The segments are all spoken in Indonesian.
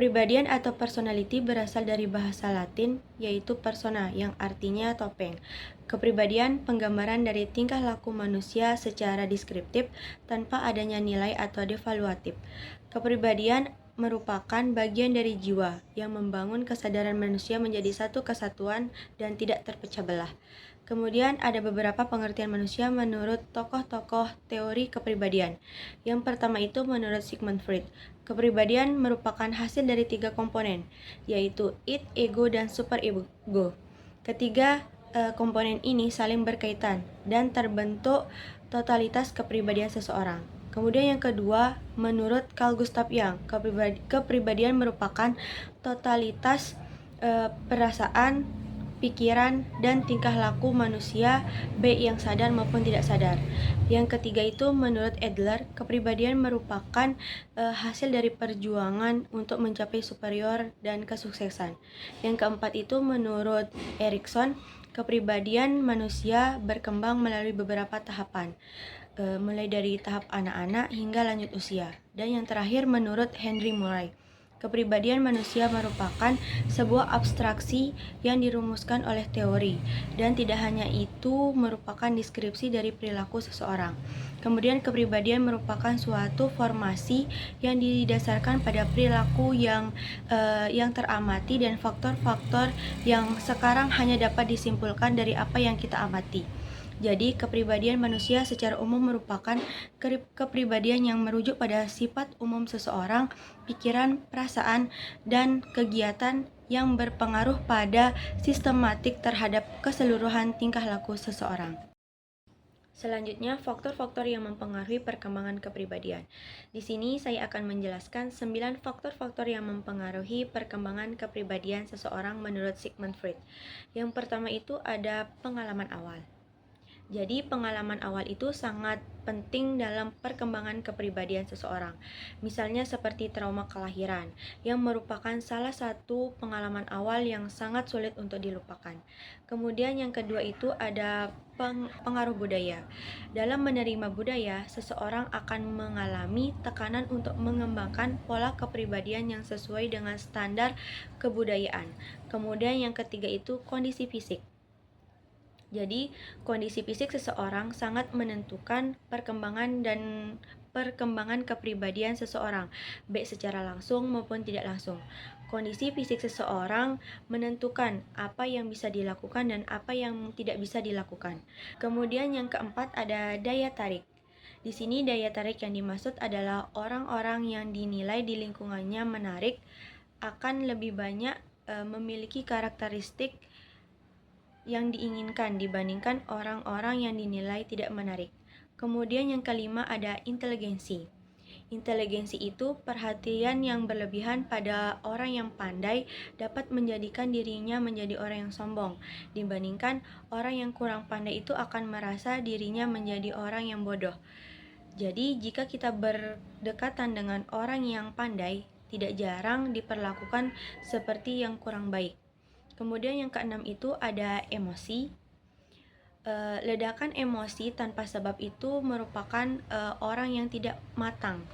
Kepribadian atau personality berasal dari bahasa Latin, yaitu persona, yang artinya topeng. Kepribadian penggambaran dari tingkah laku manusia secara deskriptif tanpa adanya nilai atau devaluatif. Kepribadian merupakan bagian dari jiwa yang membangun kesadaran manusia menjadi satu kesatuan dan tidak terpecah belah. Kemudian ada beberapa pengertian manusia menurut tokoh-tokoh teori kepribadian. Yang pertama itu menurut Sigmund Freud, kepribadian merupakan hasil dari 3 komponen, yaitu id, ego, dan superego. Ketiga komponen ini saling berkaitan dan terbentuk totalitas kepribadian seseorang. Kemudian yang kedua, menurut Carl Gustav Jung, kepribadian merupakan totalitas perasaan, pikiran, dan tingkah laku manusia, baik yang sadar maupun tidak sadar. Yang ketiga itu menurut Adler, kepribadian merupakan hasil dari perjuangan untuk mencapai superior dan kesuksesan. Yang keempat itu menurut Erikson, kepribadian manusia berkembang melalui beberapa tahapan, mulai dari tahap anak-anak hingga lanjut usia. Dan yang terakhir menurut Henry Murray, kepribadian manusia merupakan sebuah abstraksi yang dirumuskan oleh teori, dan tidak hanya itu merupakan deskripsi dari perilaku seseorang. Kemudian kepribadian merupakan suatu formasi yang didasarkan pada perilaku yang teramati dan faktor-faktor yang sekarang hanya dapat disimpulkan dari apa yang kita amati. Jadi, kepribadian manusia secara umum merupakan kepribadian yang merujuk pada sifat umum seseorang, pikiran, perasaan, dan kegiatan yang berpengaruh pada sistematik terhadap keseluruhan tingkah laku seseorang. Selanjutnya, faktor-faktor yang mempengaruhi perkembangan kepribadian. Di sini saya akan menjelaskan 9 faktor-faktor yang mempengaruhi perkembangan kepribadian seseorang menurut Sigmund Freud. Yang pertama itu ada pengalaman awal. Jadi pengalaman awal itu sangat penting dalam perkembangan kepribadian seseorang. Misalnya seperti trauma kelahiran, yang merupakan salah satu pengalaman awal yang sangat sulit untuk dilupakan. Kemudian yang kedua itu ada pengaruh budaya. Dalam menerima budaya, seseorang akan mengalami tekanan untuk mengembangkan pola kepribadian yang sesuai dengan standar kebudayaan. Kemudian yang ketiga itu kondisi fisik. Jadi, kondisi fisik seseorang sangat menentukan perkembangan kepribadian seseorang, baik secara langsung maupun tidak langsung. Kondisi fisik seseorang menentukan apa yang bisa dilakukan dan apa yang tidak bisa dilakukan. Kemudian yang keempat ada daya tarik. Di sini daya tarik yang dimaksud adalah orang-orang yang dinilai di lingkungannya menarik akan lebih banyak memiliki karakteristik yang diinginkan dibandingkan orang-orang yang dinilai tidak menarik. Kemudian yang kelima ada inteligensi. Inteligensi itu perhatian yang berlebihan pada orang yang pandai dapat menjadikan dirinya menjadi orang yang sombong, dibandingkan orang yang kurang pandai itu akan merasa dirinya menjadi orang yang bodoh. Jadi jika kita berdekatan dengan orang yang pandai, tidak jarang diperlakukan seperti yang kurang baik. Kemudian yang keenam itu ada emosi. Ledakan emosi tanpa sebab itu merupakan orang yang tidak matang.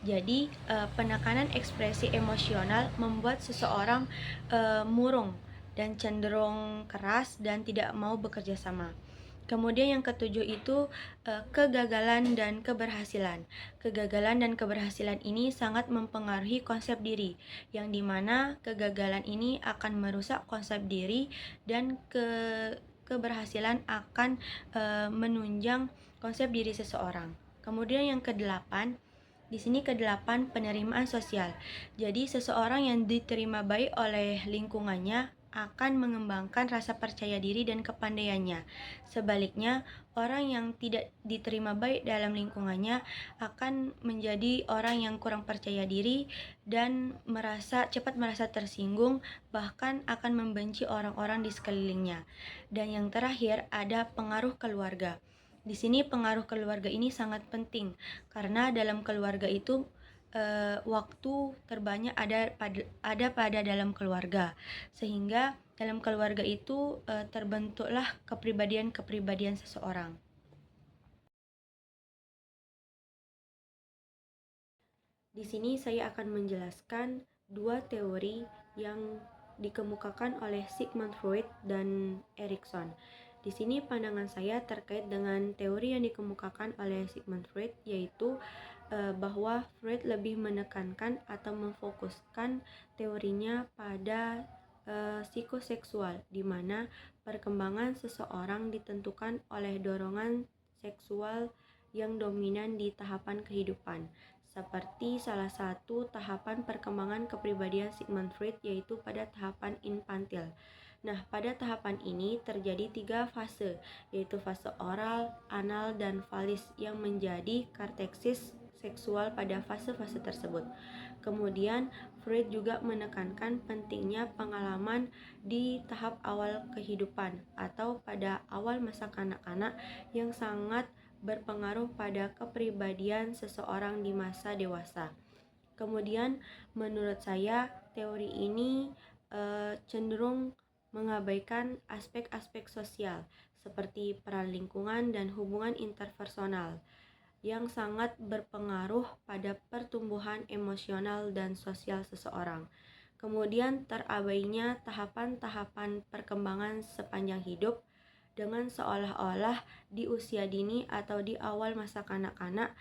Jadi penekanan ekspresi emosional membuat seseorang murung dan cenderung keras dan tidak mau bekerja sama. Kemudian yang ketujuh itu kegagalan dan keberhasilan. Kegagalan dan keberhasilan ini sangat mempengaruhi konsep diri, yang dimana kegagalan ini akan merusak konsep diri dan keberhasilan akan menunjang konsep diri seseorang. Kemudian yang kedelapan, di sini kedelapan penerimaan sosial. Jadi seseorang yang diterima baik oleh lingkungannya akan mengembangkan rasa percaya diri dan kepandaiannya. Sebaliknya, orang yang tidak diterima baik dalam lingkungannya akan menjadi orang yang kurang percaya diri dan cepat merasa tersinggung, bahkan akan membenci orang-orang di sekelilingnya. Dan yang terakhir ada pengaruh keluarga. Di sini pengaruh keluarga ini sangat penting karena dalam keluarga itu waktu terbanyak ada pada dalam keluarga, sehingga dalam keluarga itu terbentuklah kepribadian seseorang. Di sini saya akan menjelaskan dua teori yang dikemukakan oleh Sigmund Freud dan Erikson. Di sini pandangan saya terkait dengan teori yang dikemukakan oleh Sigmund Freud, yaitu bahwa Freud lebih menekankan atau memfokuskan teorinya pada psikoseksual, di mana perkembangan seseorang ditentukan oleh dorongan seksual yang dominan di tahapan kehidupan. Seperti salah satu tahapan perkembangan kepribadian Sigmund Freud yaitu pada tahapan infantil. Nah, pada tahapan ini terjadi 3 fase, yaitu fase oral, anal, dan falis yang menjadi karteksis seksual pada fase-fase tersebut. Kemudian, Freud juga menekankan pentingnya pengalaman di tahap awal kehidupan atau pada awal masa kanak-kanak yang sangat berpengaruh pada kepribadian seseorang di masa dewasa. Kemudian menurut saya teori ini cenderung mengabaikan aspek-aspek sosial seperti peran lingkungan dan hubungan interpersonal yang sangat berpengaruh pada pertumbuhan emosional dan sosial seseorang. Kemudian terabainya tahapan-tahapan perkembangan sepanjang hidup dengan seolah-olah di usia dini atau di awal masa kanak-kanak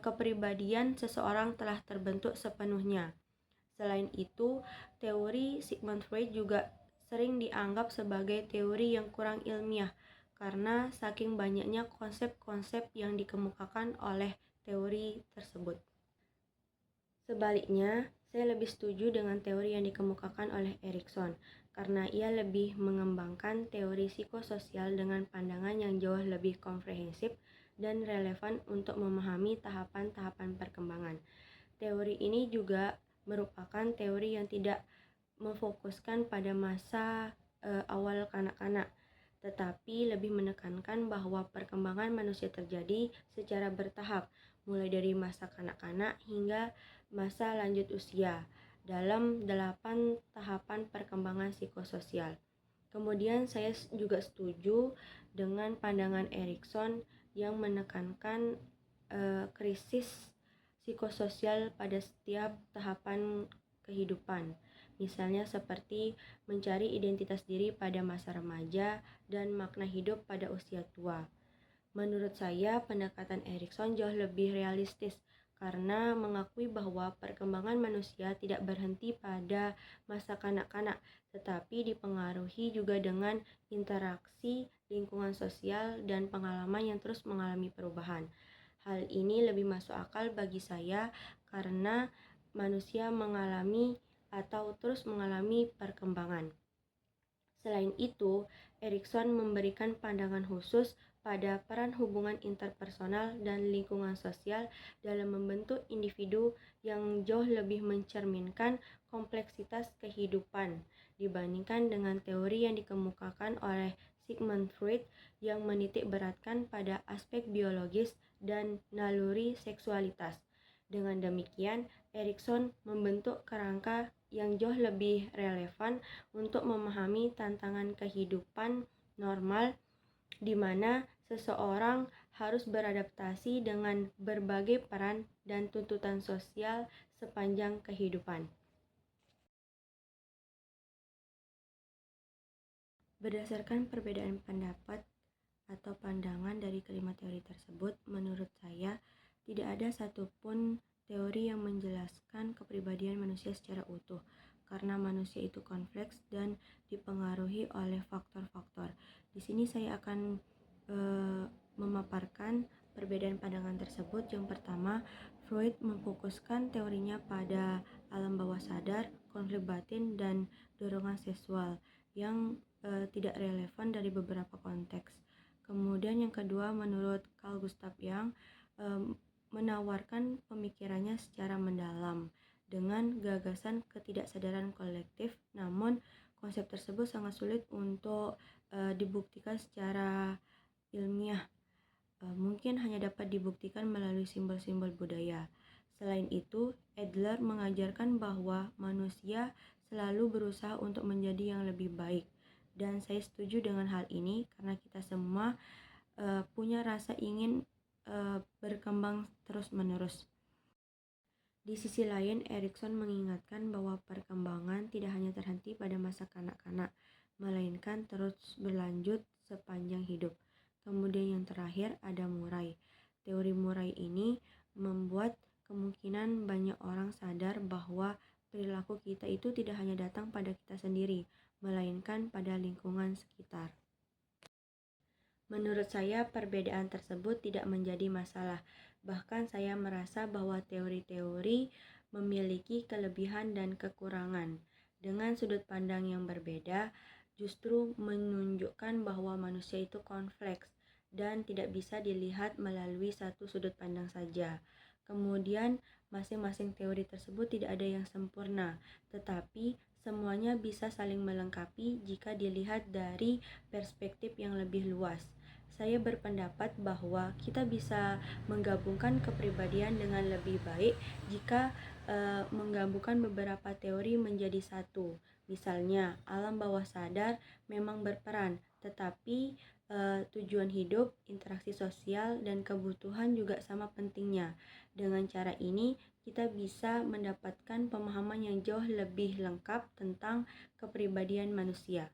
kepribadian seseorang telah terbentuk sepenuhnya. Selain itu, teori Sigmund Freud juga sering dianggap sebagai teori yang kurang ilmiah karena saking banyaknya konsep-konsep yang dikemukakan oleh teori tersebut. Sebaliknya, saya lebih setuju dengan teori yang dikemukakan oleh Erikson karena ia lebih mengembangkan teori psikososial dengan pandangan yang jauh lebih komprehensif dan relevan untuk memahami tahapan-tahapan perkembangan. Teori ini juga merupakan teori yang tidak memfokuskan pada masa awal kanak-kanak, tetapi lebih menekankan bahwa perkembangan manusia terjadi secara bertahap, mulai dari masa kanak-kanak hingga masa lanjut usia, dalam 8 tahapan perkembangan psikososial. Kemudian saya juga setuju dengan pandangan Erikson yang menekankan krisis psikososial pada setiap tahapan kehidupan. Misalnya seperti mencari identitas diri pada masa remaja dan makna hidup pada usia tua. Menurut saya, pendekatan Erikson jauh lebih realistis karena mengakui bahwa perkembangan manusia tidak berhenti pada masa kanak-kanak, tetapi dipengaruhi juga dengan interaksi lingkungan sosial dan pengalaman yang terus mengalami perubahan. Hal ini lebih masuk akal bagi saya karena manusia mengalami atau terus mengalami perkembangan. Selain itu, Erikson memberikan pandangan khusus pada peran hubungan interpersonal dan lingkungan sosial dalam membentuk individu yang jauh lebih mencerminkan kompleksitas kehidupan dibandingkan dengan teori yang dikemukakan oleh Sigmund Freud yang menitik beratkan pada aspek biologis dan naluri seksualitas. Dengan demikian, Erikson membentuk kerangka yang jauh lebih relevan untuk memahami tantangan kehidupan normal di mana seseorang harus beradaptasi dengan berbagai peran dan tuntutan sosial sepanjang kehidupan. Berdasarkan perbedaan pendapat atau pandangan dari kelima teori tersebut, menurut saya tidak ada satupun teori yang menjelaskan kepribadian manusia secara utuh, karena manusia itu kompleks dan dipengaruhi oleh faktor-faktor. Di sini saya akan memaparkan perbedaan pandangan tersebut. Yang pertama, Freud memfokuskan teorinya pada alam bawah sadar, konflik batin, dan dorongan seksual yang tidak relevan dari beberapa konteks. Kemudian yang kedua, menurut Carl Gustav Jung, menawarkan pemikirannya secara mendalam dengan gagasan ketidaksadaran kolektif, namun konsep tersebut sangat sulit untuk dibuktikan secara ilmiah. Mungkin hanya dapat dibuktikan melalui simbol-simbol budaya. Selain itu, Adler mengajarkan bahwa manusia selalu berusaha untuk menjadi yang lebih baik. Dan saya setuju dengan hal ini karena kita semua punya rasa ingin berkembang terus-menerus. Di sisi lain, Erikson mengingatkan bahwa perkembangan tidak hanya terhenti pada masa kanak-kanak, melainkan terus berlanjut sepanjang hidup. Kemudian yang terakhir ada Murray. Teori Murray ini membuat kemungkinan banyak orang sadar bahwa perilaku kita itu tidak hanya datang pada kita sendiri, melainkan pada lingkungan sekitar. Menurut saya, perbedaan tersebut tidak menjadi masalah. Bahkan saya merasa bahwa teori-teori memiliki kelebihan dan kekurangan. Dengan sudut pandang yang berbeda, justru menunjukkan bahwa manusia itu kompleks dan tidak bisa dilihat melalui satu sudut pandang saja. Kemudian, masing-masing teori tersebut tidak ada yang sempurna, tetapi semuanya bisa saling melengkapi jika dilihat dari perspektif yang lebih luas. Saya berpendapat bahwa kita bisa menggabungkan kepribadian dengan lebih baik jika menggabungkan beberapa teori menjadi satu. Misalnya, alam bawah sadar memang berperan, tetapi tujuan hidup, interaksi sosial, dan kebutuhan juga sama pentingnya. Dengan cara ini, kita bisa mendapatkan pemahaman yang jauh lebih lengkap tentang kepribadian manusia.